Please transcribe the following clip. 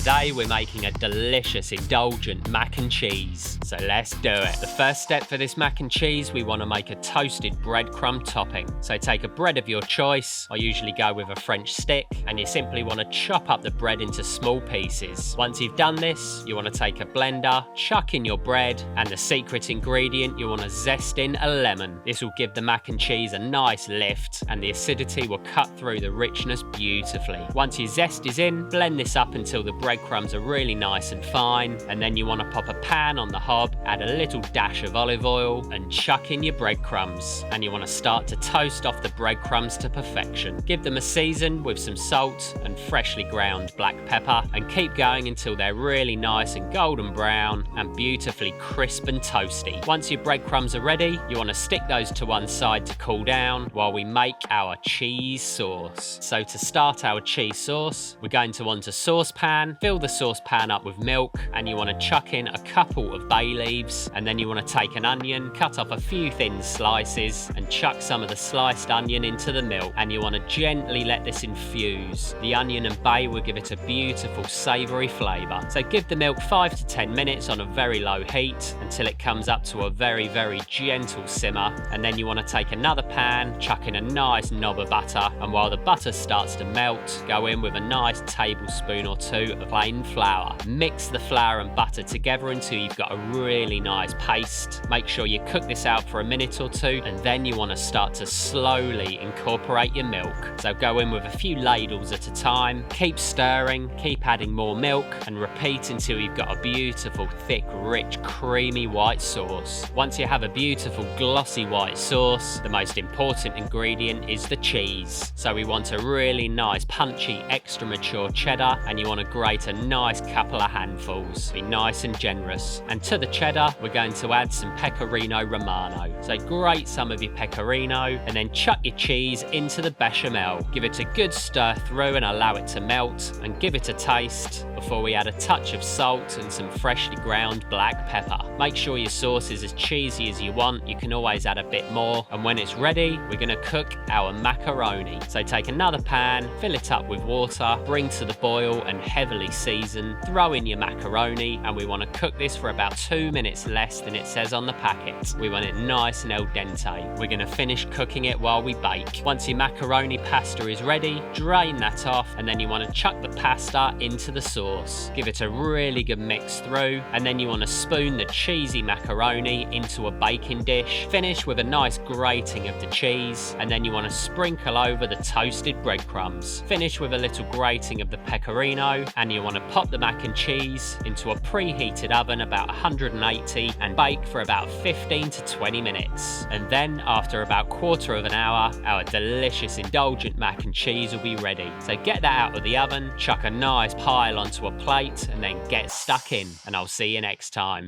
Today we're making a delicious indulgent mac and cheese, so let's do it. The first step for this mac and cheese, we want to make a toasted breadcrumb topping. So take a bread of your choice. I usually go with a French stick, and you simply want to chop up the bread into small pieces. Once you've done this, you want to take a blender, chuck in your bread, and the secret ingredient, you want to zest in a lemon. This will give the mac and cheese a nice lift, and the acidity will cut through the richness beautifully. Once your zest is in, blend this up until the breadcrumbs are really nice and fine, and then you want to pop a pan on the hob, add a little dash of olive oil, and chuck in your breadcrumbs. And you want to start to toast off the breadcrumbs to perfection. Give them a season with some salt and freshly ground black pepper, and keep going until they're really nice and golden brown and beautifully crisp and toasty. Once your breadcrumbs are ready, you want to stick those to one side to cool down while we make our cheese sauce. So to start our cheese sauce, we're going to want a saucepan. Fill the saucepan up with milk, and you want to chuck in a couple of bay leaves, and then you want to take an onion, cut off a few thin slices, and chuck some of the sliced onion into the milk, and you want to gently let this infuse. The onion and bay will give it a beautiful savoury flavour. So give the milk 5 to 10 minutes on a very low heat until it comes up to a very, very gentle simmer, and then you want to take another pan, chuck in a nice knob of butter, and while the butter starts to melt, go in with a nice tablespoon or two of plain flour. Mix the flour and butter together until you've got a really nice paste. Make sure you cook this out for a minute or two, and then you want to start to slowly incorporate your milk. So go in with a few ladles at a time, keep stirring, keep adding more milk, and repeat until you've got a beautiful, thick, rich, creamy white sauce. Once you have a beautiful, glossy white sauce, the most important ingredient is the cheese. So we want a really nice, punchy, extra mature cheddar, and you want to grate a nice couple of handfuls. Be nice and generous. And to the cheddar, we're going to add some pecorino romano. So grate some of your pecorino, and then chuck your cheese into the bechamel. Give it a good stir through and allow it to melt, and give it a taste before we add a touch of salt and some freshly ground black pepper. Make sure your sauce is as cheesy as you want. You can always add a bit more. And when it's ready, we're going to cook our macaroni. So take another pan, fill it up with water, bring to the boil, and heavily season. Throw in your macaroni, and we want to cook this for about 2 minutes less than it says on the packet. We want it nice and al dente. We're going to finish cooking it while we bake. Once your macaroni pasta is ready, drain that off, and then you want to chuck the pasta into the sauce. Give it a really good mix through, and then you want to spoon the cheesy macaroni into a baking dish. Finish with a nice grating of the cheese, and then you want to sprinkle over the toasted breadcrumbs. Finish with a little grating of the pecorino, and you want to pop the mac and cheese into a preheated oven about 180 and bake for about 15 to 20 minutes. And then after about quarter of an hour, our delicious indulgent mac and cheese will be ready. So get that out of the oven, chuck a nice pile onto a plate, and then get stuck in, and I'll see you next time.